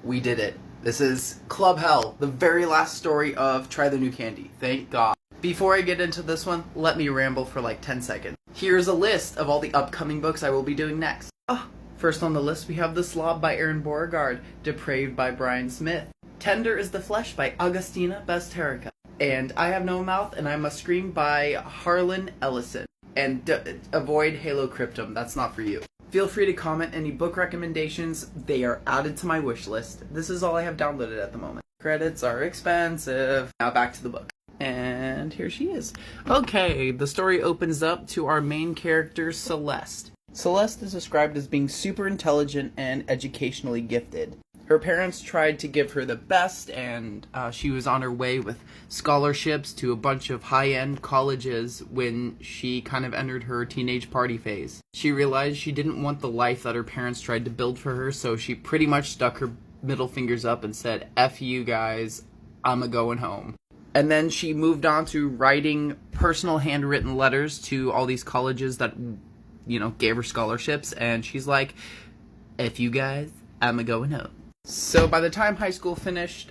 We did it. This is Club Hell, the very last story of Try the New Candy. Thank God. Before I get into this one, let me ramble for like 10 seconds. Here's a list of all the upcoming books I will be doing next. First on the list we have The Slob by Aaron Beauregard, Depraved by Brian Smith, Tender is the Flesh by Augustina Basterica, and I Have No Mouth and I Must Scream by Harlan Ellison. And avoid Halo Cryptum, that's not for you. Feel free to comment any book recommendations, they are added to my wish list. This is all I have downloaded at the moment. Credits are expensive. Now back to the book. And here she is. Okay, the story opens up to our main character, Celeste. Celeste is described as being super intelligent and educationally gifted. Her parents tried to give her the best, and she was on her way with scholarships to a bunch of high-end colleges when she kind of entered her teenage party phase. She realized she didn't want the life that her parents tried to build for her, so she pretty much stuck her middle fingers up and said, "F you guys, I'm a-going home." And then she moved on to writing personal handwritten letters to all these colleges that, you know, gave her scholarships, and she's like, "F you guys, I'm a-going home." So by the time high school finished,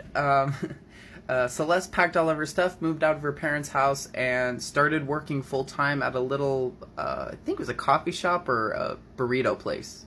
Celeste packed all of her stuff, moved out of her parents' house, and started working full-time at a little, I think it was a coffee shop or a burrito place.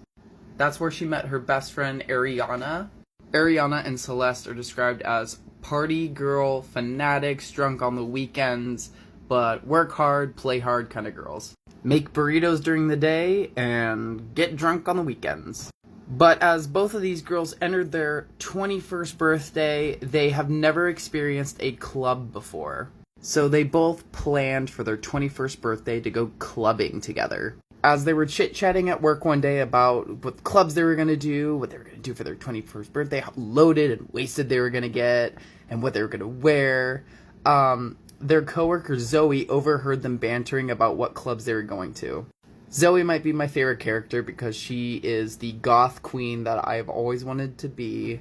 That's where she met her best friend, Ariana. Ariana and Celeste are described as party girl, fanatics, drunk on the weekends, but work hard, play hard kind of girls. Make burritos during the day, and get drunk on the weekends. But as both of these girls entered their 21st birthday, they have never experienced a club before. So they both planned for their 21st birthday to go clubbing together. As they were chit-chatting at work one day about what clubs they were going to do, what they were going to do for their 21st birthday, how loaded and wasted they were going to get, and what they were going to wear, their coworker Zoe overheard them bantering about what clubs they were going to. Zoe might be my favorite character because she is the goth queen that I've always wanted to be.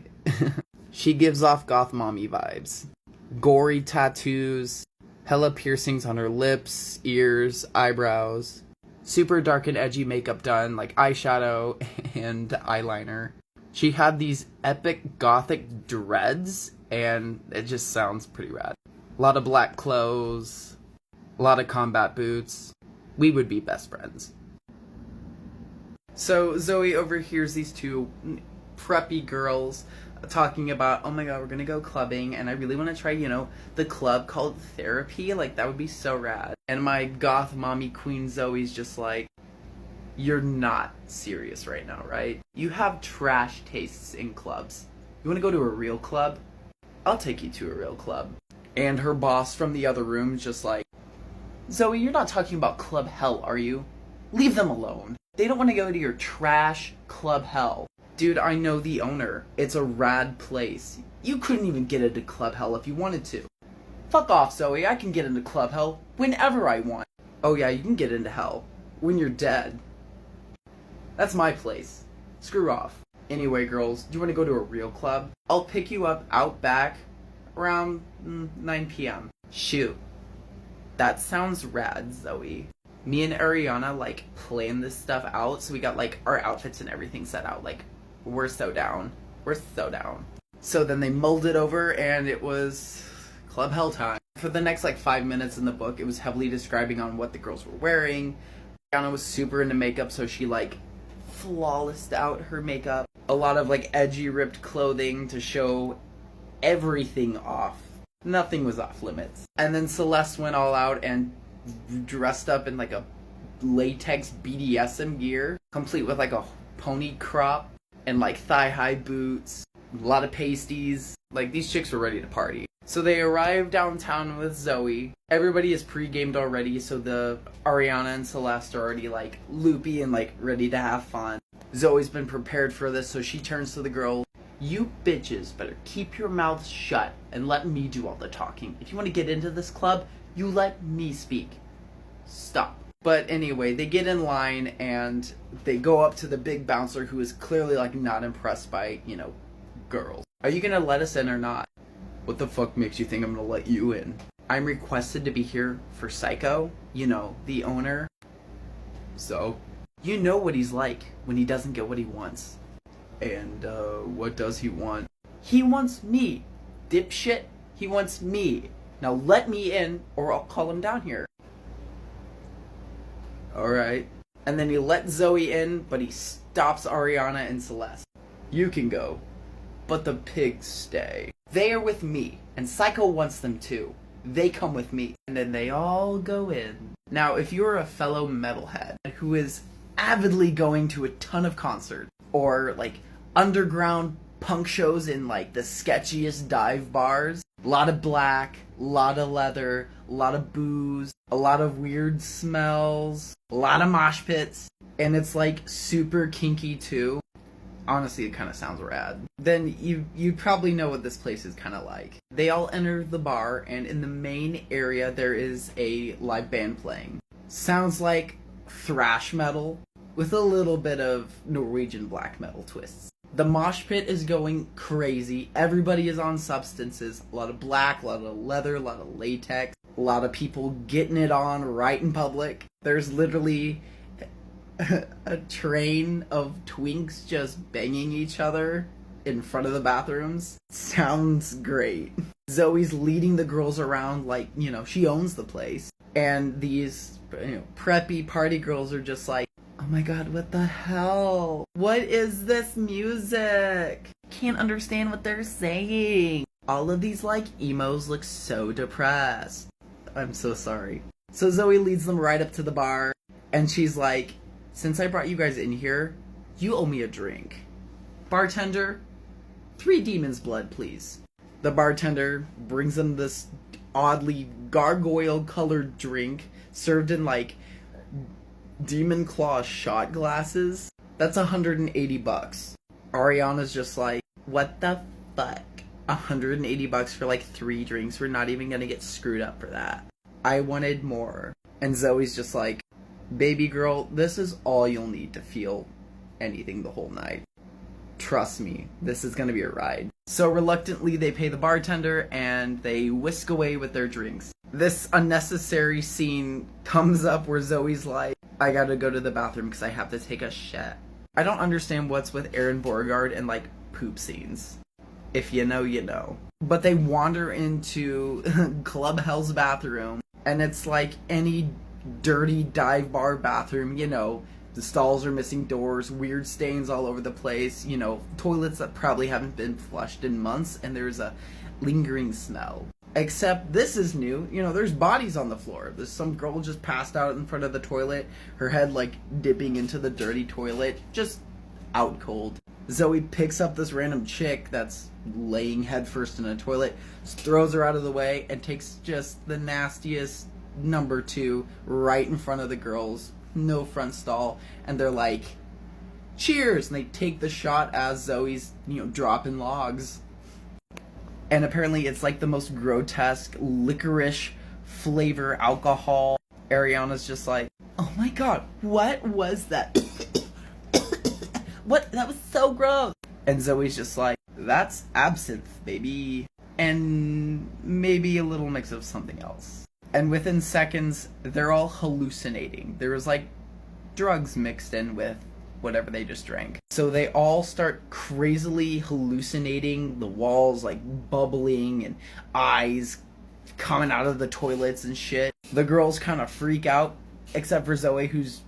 She gives off goth mommy vibes. Gory tattoos, hella piercings on her lips, ears, eyebrows, super dark and edgy makeup done, like eyeshadow and eyeliner. She had these epic gothic dreads, and it just sounds pretty rad. A lot of black clothes, a lot of combat boots. We would be best friends. So Zoe overhears these two preppy girls talking about, oh my god, we're gonna go clubbing, and I really want to try, you know, the club called Therapy. Like, that would be so rad. And my goth mommy queen Zoe's just like, you're not serious right now, right? You have trash tastes in clubs. You want to go to a real club? I'll take you to a real club. And her boss from the other room is just like, Zoe, you're not talking about Club Hell, are you? Leave them alone. They don't want to go to your trash Club Hell. Dude, I know the owner. It's a rad place. You couldn't even get into Club Hell if you wanted to. Fuck off, Zoe. I can get into Club Hell whenever I want. Oh yeah, you can get into hell. When you're dead. That's my place. Screw off. Anyway, girls, do you want to go to a real club? I'll pick you up out back around 9 p.m. Shoot. That sounds rad, Zoe. Me and Ariana, like, planned this stuff out, so we got, like, our outfits and everything set out. Like, we're so down. We're so down. So then they mulled it over, and it was Club Hell time. For the next, like, 5 minutes in the book, it was heavily describing on what the girls were wearing. Ariana was super into makeup, so she, like, flawlessed out her makeup. A lot of, like, edgy, ripped clothing to show everything off. Nothing was off limits. And then Celeste went all out and dressed up in like a latex BDSM gear, complete with like a pony crop and like thigh-high boots, a lot of pasties. Like, these chicks were ready to party. So they arrived downtown with Zoe. Everybody is pre-gamed already, so the Ariana and Celeste are already like loopy and like ready to have fun. Zoe's been prepared for this, so she turns to the girl. You bitches better keep your mouths shut and let me do all the talking. If you want to get into this club, you let me speak. Stop. But anyway, they get in line and they go up to the big bouncer who is clearly like not impressed by, you know, girls. Are you gonna let us in or not? What the fuck makes you think I'm gonna let you in? I'm requested to be here for Psycho, you know, the owner. So? You know what he's like when he doesn't get what he wants. And, what does he want? He wants me. Dipshit, he wants me. Now let me in, or I'll call him down here. Alright. And then he lets Zoe in, but he stops Ariana and Celeste. You can go, but the pigs stay. They are with me, and Psycho wants them too. They come with me, and then they all go in. Now, if you're a fellow metalhead who is avidly going to a ton of concerts, or like underground punk shows in like the sketchiest dive bars, a lot of black, a lot of leather, a lot of booze, a lot of weird smells, a lot of mosh pits, and it's like super kinky too. Honestly, it kind of sounds rad. Then you probably know what this place is kind of like. They all enter the bar, and in the main area there is a live band playing. Sounds like thrash metal with a little bit of Norwegian black metal twists. The mosh pit is going crazy. Everybody is on substances. A lot of black, a lot of leather, a lot of latex. A lot of people getting it on right in public. There's literally a train of twinks just banging each other in front of the bathrooms. Sounds great. Zoe's leading the girls around like, she owns the place. And these, preppy party girls are just like, oh my god, what the hell? What is this music? Can't understand what they're saying. All of these, emos look so depressed. I'm so sorry. So Zoe leads them right up to the bar, and she's like, since I brought you guys in here, you owe me a drink. Bartender, 3 demon's blood, please. The bartender brings them this oddly gargoyle-colored drink served in, demon claw shot glasses. That's $180. Ariana's just like, what the fuck? $180 for 3 drinks? We're not even gonna get screwed up for that. I wanted more. And Zoe's just like, baby girl, this is all you'll need to feel anything the whole night. Trust me, this is gonna be a ride. So reluctantly, they pay the bartender and they whisk away with their drinks. This unnecessary scene comes up where Zoe's like, I gotta go to the bathroom because I have to take a shit. I don't understand what's with Aaron Borgard and poop scenes. If you know, you know. But they wander into Club Hell's bathroom, and it's like any dirty dive bar bathroom, the stalls are missing doors, weird stains all over the place, toilets that probably haven't been flushed in months, and there's a lingering smell. Except this is new, there's bodies on the floor. There's some girl just passed out in front of the toilet, her head dipping into the dirty toilet, just out cold. Zoe picks up this random chick that's laying headfirst in a toilet, throws her out of the way, and takes just the nastiest number 2 right in front of the girls, no front stall, and they're like, cheers, and they take the shot as Zoe's, dropping logs. And apparently it's the most grotesque licorice flavor alcohol. Ariana's just like, oh my god, what was that? What? That was so gross. And Zoe's just like, that's absinthe, baby. And maybe a little mix of something else. And within seconds, they're all hallucinating. There was drugs mixed in with whatever they just drank. So they all start crazily hallucinating, the walls bubbling and eyes coming out of the toilets and shit. The girls kind of freak out, except for Zoe, who's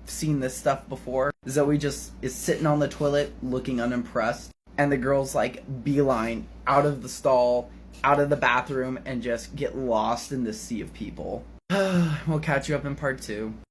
seen this stuff before. Zoe just is sitting on the toilet looking unimpressed, and the girls beeline out of the stall, out of the bathroom, and just get lost in this sea of people. We'll catch you up in part 2.